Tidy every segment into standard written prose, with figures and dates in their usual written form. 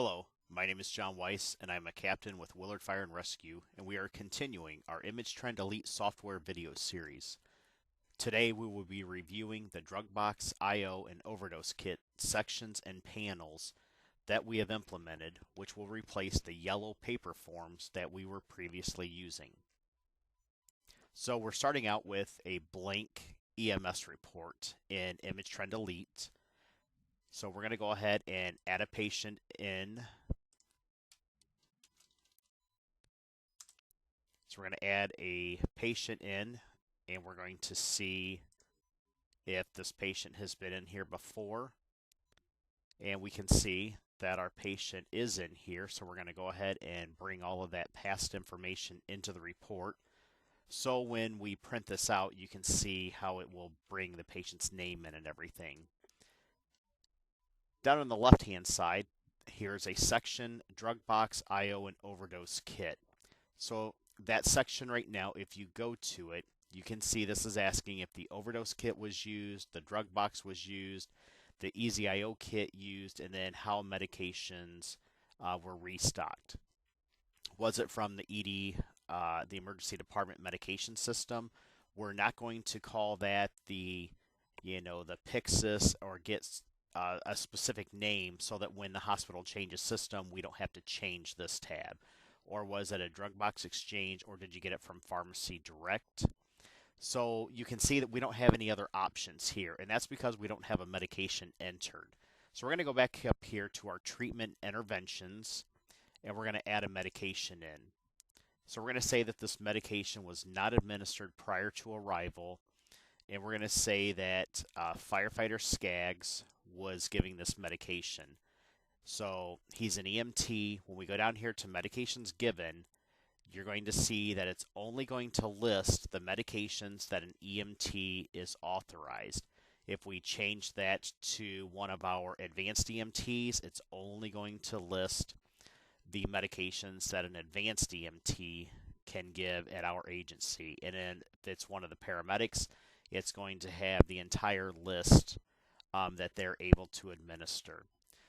Hello, my name is John Weiss, and I'm a captain with Willard Fire and Rescue, and we are continuing our Image Trend Elite software video series. Today we will be reviewing the Drug Box, IO, and Overdose kit sections and panels that we have implemented, which will replace the yellow paper forms that we were previously using. So we're starting out with a blank EMS report in Image Trend Elite. So we're going to go ahead and add a patient in. So we're going to add a patient in, and we're going to see if this patient has been in here before. And we can see that our patient is in here, so we're going to go ahead and bring all of that past information into the report. So when we print this out, you can see how it will bring the patient's name in and everything. Down on the left-hand side, here's a section, Drug Box, IO, and Overdose kit. So that section right now, if you go to it, you can see this is asking if the Overdose kit was used, the Drug Box was used, the EasyIO kit used, and then how medications were restocked. Was it from the ED, the Emergency Department Medication System? We're not going to call that the Pyxis or get a specific name so that when the hospital changes system, we don't have to change this tab. Or was it a drug box exchange, or did you get it from pharmacy direct? So you can see that we don't have any other options here, and that's because we don't have a medication entered. So we're going to go back up here to our treatment interventions, and we're going to add a medication in. So we're going to say that this medication was not administered prior to arrival, and we're going to say that firefighter Skaggs was giving this medication. So he's an EMT. When we go down here to medications given, you're going to see that it's only going to list the medications that an EMT is authorized. If we change that to one of our advanced EMTs, it's only going to list the medications that an advanced EMT can give at our agency. And then if it's one of the paramedics, it's going to have the entire list that they're able to administer.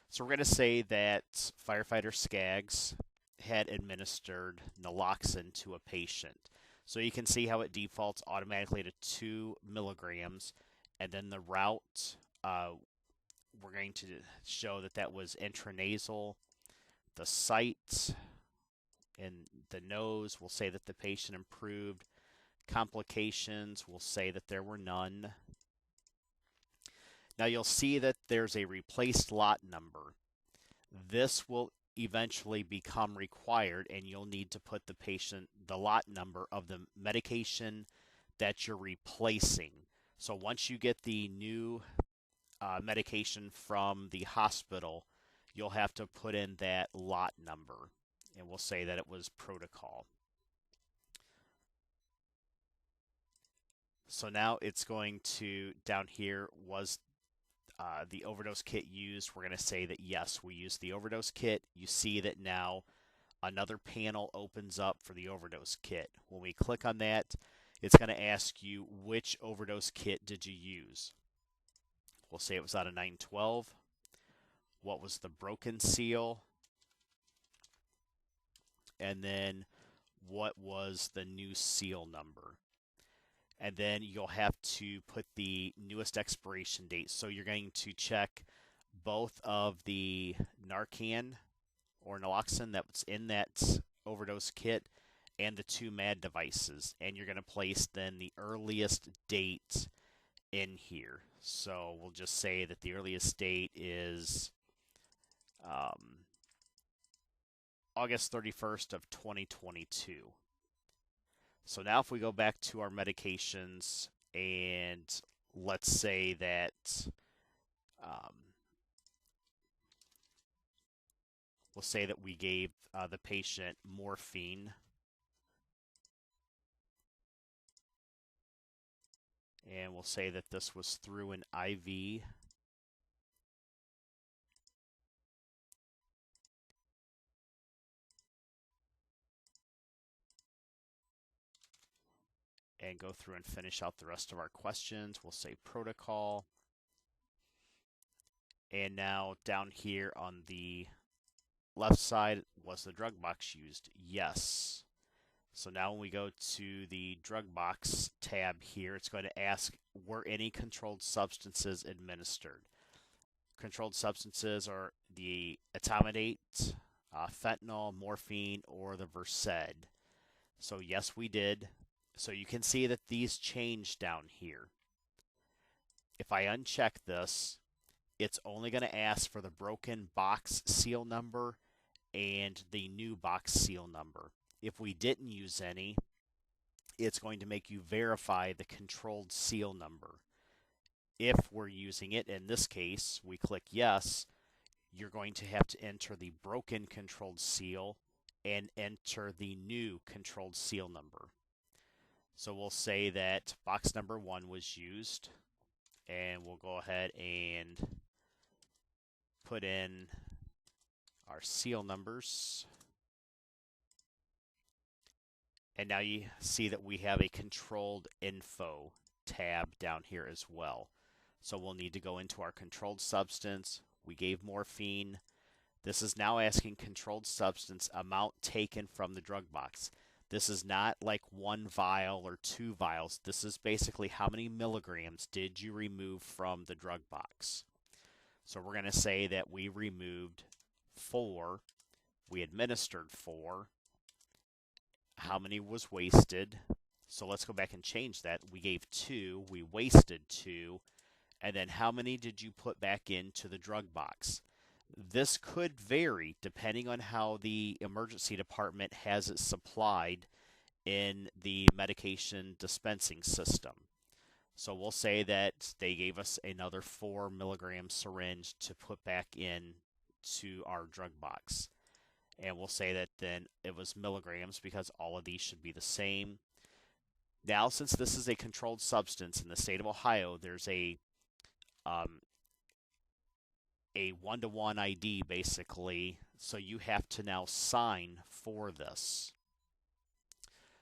So we're going to say that firefighter Skaggs had administered naloxone to a patient. So you can see how it defaults automatically to 2 milligrams, and then the route, we're going to show that that was intranasal. The site in the nose will say that the patient improved. Complications will say that there were none. Now you'll see that there's a replaced lot number. This will eventually become required, and you'll need to put the lot number of the medication that you're replacing. So once you get the new medication from the hospital, you'll have to put in that lot number, and we'll say that it was protocol. So now it's going to, down here, was the Overdose kit used? We're going to say that yes, we used the Overdose kit. You see that now another panel opens up for the Overdose kit. When we click on that, it's going to ask you which Overdose kit did you use. We'll say it was out of 912. What was the broken seal? And then what was the new seal number? And then you'll have to put the newest expiration date. So you're going to check both of the Narcan or naloxone that's in that Overdose kit and the 2 MAD devices. And you're going to place then the earliest date in here. So we'll just say that the earliest date is August 31st of 2022. So now if we go back to our medications, and let's say that we'll say that we gave the patient morphine, and we'll say that this was through an IV. And go through and finish out the rest of our questions. We'll say protocol. And now down here on the left side, was the drug box used? Yes. So now when we go to the drug box tab here, it's going to ask, were any controlled substances administered? Controlled substances are the etomidate, fentanyl, morphine, or the Versed. So yes, we did. So you can see that these change down here. If I uncheck this, it's only going to ask for the broken box seal number and the new box seal number. If we didn't use any, it's going to make you verify the controlled seal number. If we're using it, in this case, we click yes, you're going to have to enter the broken controlled seal and enter the new controlled seal number. So we'll say that box number 1 was used, and we'll go ahead and put in our seal numbers. And now you see that we have a controlled info tab down here as well. So we'll need to go into our controlled substance. We gave morphine. This is now asking controlled substance amount taken from the drug box. This is not like 1 vial or 2 vials. This is basically how many milligrams did you remove from the drug box. So we're going to say that we removed 4. We administered 4. How many was wasted? So let's go back and change that. We gave 2. We wasted 2. And then how many did you put back into the drug box? This could vary depending on how the emergency department has it supplied in the medication dispensing system. So we'll say that they gave us another 4 milligram syringe to put back in to our drug box. And we'll say that then it was milligrams because all of these should be the same. Now, since this is a controlled substance in the state of Ohio, there's a 1-to-1 ID basically, so you have to now sign for this.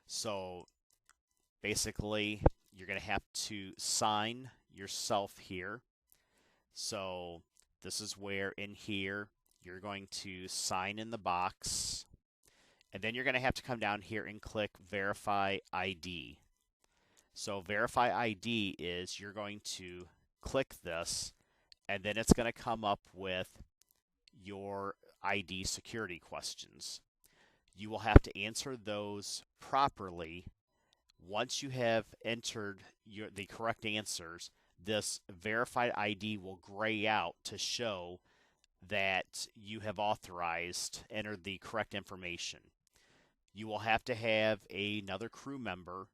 So basically, you're going to have to sign yourself here. So this is where in here you're going to sign in the box, and then you're going to have to come down here and click Verify ID. So Verify ID is you're going to click this, and then it's going to come up with your ID security questions. You will have to answer those properly. Once you have entered the correct answers, this verified ID will gray out to show that you have entered the correct information. You will have to have another crew member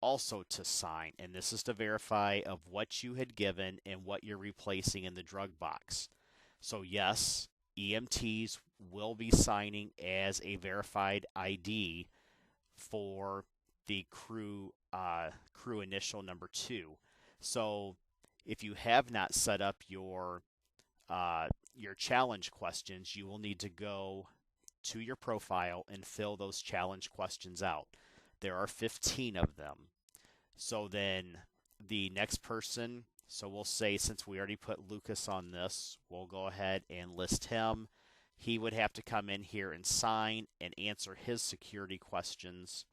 also to sign, and this is to verify of what you had given and what you're replacing in the drug box. So yes, EMTs will be signing as a verified ID for the crew initial number 2. So if you have not set up your challenge questions, you will need to go to your profile and fill those challenge questions out. There are 15 of them. So then the next person, so we'll say since we already put Lucas on this, we'll go ahead and list him. He would have to come in here and sign and answer his security questions.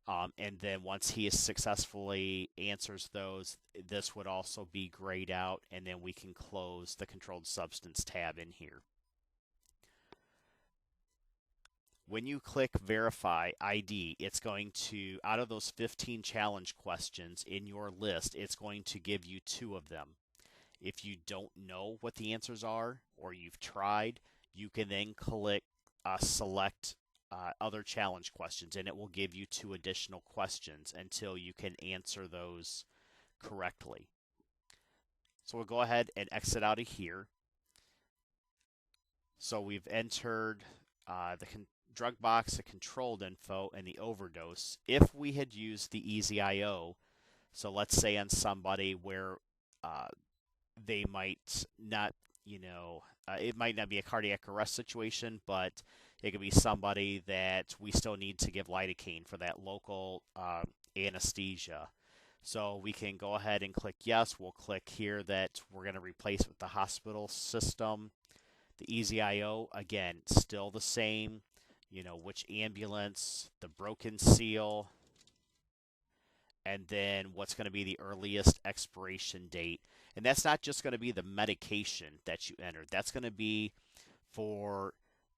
And then once he successfully answers those, this would also be grayed out, and then we can close the controlled substance tab in here. When you click Verify ID, it's going to, out of those 15 challenge questions in your list, it's going to give you 2 of them. If you don't know what the answers are, or you've tried, you can then click Select Other Challenge Questions, and it will give you 2 additional questions until you can answer those correctly. So we'll go ahead and exit out of here. So we've entered the drug box, the controlled info, and the overdose. If we had used the EasyIO, so let's say on somebody where they might not, it might not be a cardiac arrest situation, but it could be somebody that we still need to give lidocaine for that local anesthesia. So we can go ahead and click yes. We'll click here that we're going to replace with the hospital system. The EZIO, again, still the same. You know, which ambulance, the broken seal, and then what's going to be the earliest expiration date. And that's not just going to be the medication that you entered. That's going to be for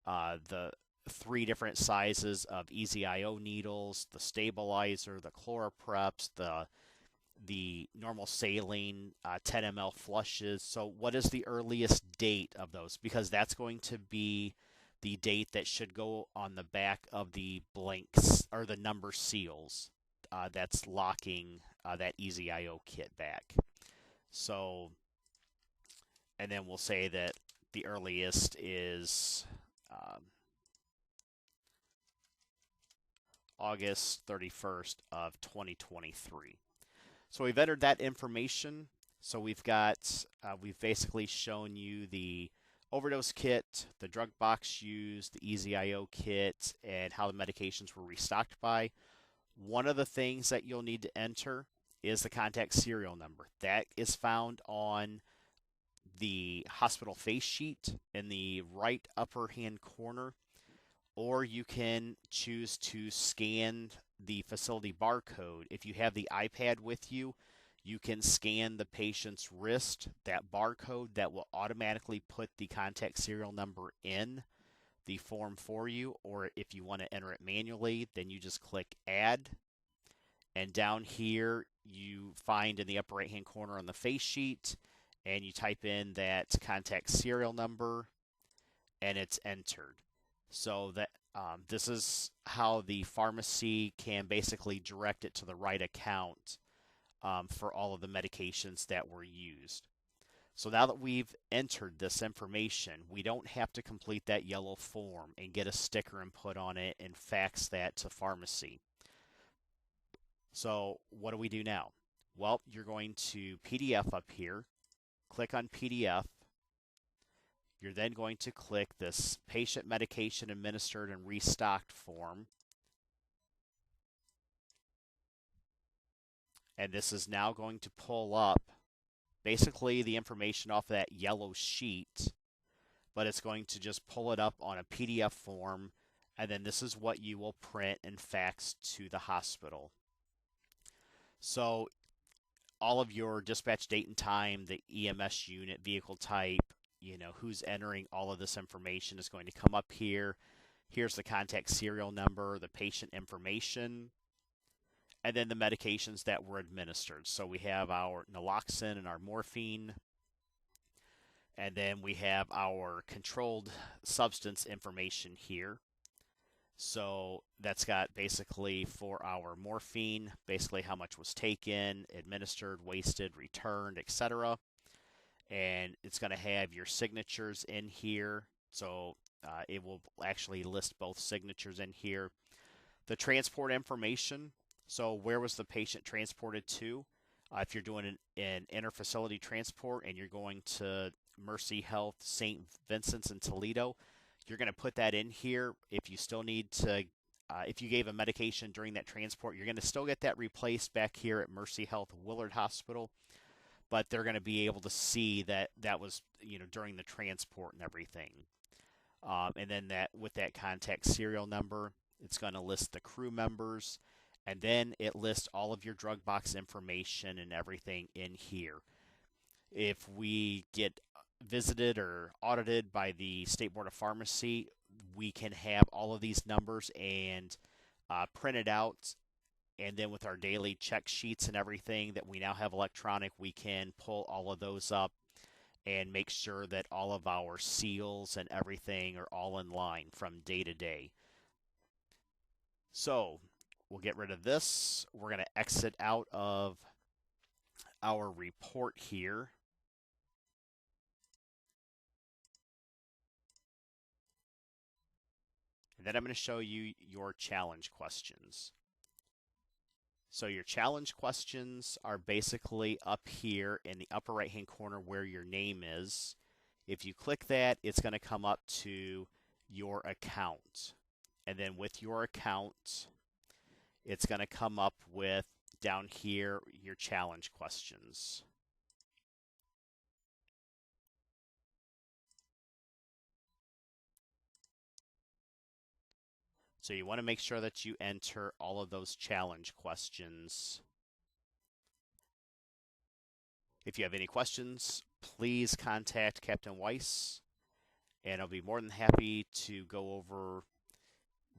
the three different sizes of EZIO needles, the stabilizer, the chloropreps, the normal saline 10 ml flushes. So what is the earliest date of those? Because that's going to be the date that should go on the back of the blanks or the number seals that's locking that EZIO kit back. So, and then we'll say that the earliest is August 31st of 2023. So we've entered that information. So we've basically shown you the overdose kit, the drug box used, the EZIO kit, and how the medications were restocked by. One of the things that you'll need to enter is the contact serial number. That is found on the hospital face sheet in the right upper hand corner, or you can choose to scan the facility barcode. If you have the iPad with you, you can scan the patient's wrist, that barcode that will automatically put the contact serial number in the form for you, or if you want to enter it manually, then you just click add. And down here, you find in the upper right hand corner on the face sheet, and you type in that contact serial number, and it's entered. So that this is how the pharmacy can basically direct it to the right account for all of the medications that were used. So now that we've entered this information, we don't have to complete that yellow form and get a sticker and put on it and fax that to pharmacy. So what do we do now? Well, you're going to PDF up here, click on PDF. You're then going to click this patient medication administered and restocked form. And this is now going to pull up basically the information off that yellow sheet, but it's going to just pull it up on a PDF form, and then this is what you will print and fax to the hospital. So all of your dispatch date and time, the EMS unit, vehicle type, you know, who's entering all of this information is going to come up here. Here's the contact serial number, the patient information, and then the medications that were administered. So we have our naloxone and our morphine, and then we have our controlled substance information here. So that's got basically for our morphine, basically how much was taken, administered, wasted, returned, etc. And it's going to have your signatures in here. So it will actually list both signatures in here. The transport information. So where was the patient transported to? If you're doing an interfacility transport and you're going to Mercy Health, St. Vincent's in Toledo, you're going to put that in here. If you still need to, if you gave a medication during that transport, you're going to still get that replaced back here at Mercy Health Willard Hospital, but they're going to be able to see that that was, you know, during the transport and everything. And then that with that contact serial number, it's going to list the crew members, and then it lists all of your drug box information and everything in here. If we get visited or audited by the State Board of Pharmacy, we can have all of these numbers and printed out, and then with our daily check sheets and everything that we now have electronic, we can pull all of those up and make sure that all of our seals and everything are all in line from day to day. So we'll get rid of this. We're going to exit out of our report here. And then I'm going to show you your challenge questions. So your challenge questions are basically up here in the upper right hand corner where your name is. If you click that, it's going to come up to your account. And then with your account, it's going to come up with down here your challenge questions. So you want to make sure that you enter all of those challenge questions. If you have any questions, please contact Captain Weiss, and I'll be more than happy to go over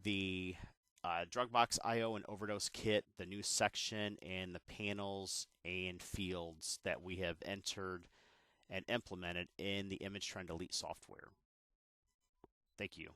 the drug box IO and overdose kit, the new section, and the panels and fields that we have entered and implemented in the Image Trend Elite software. Thank you.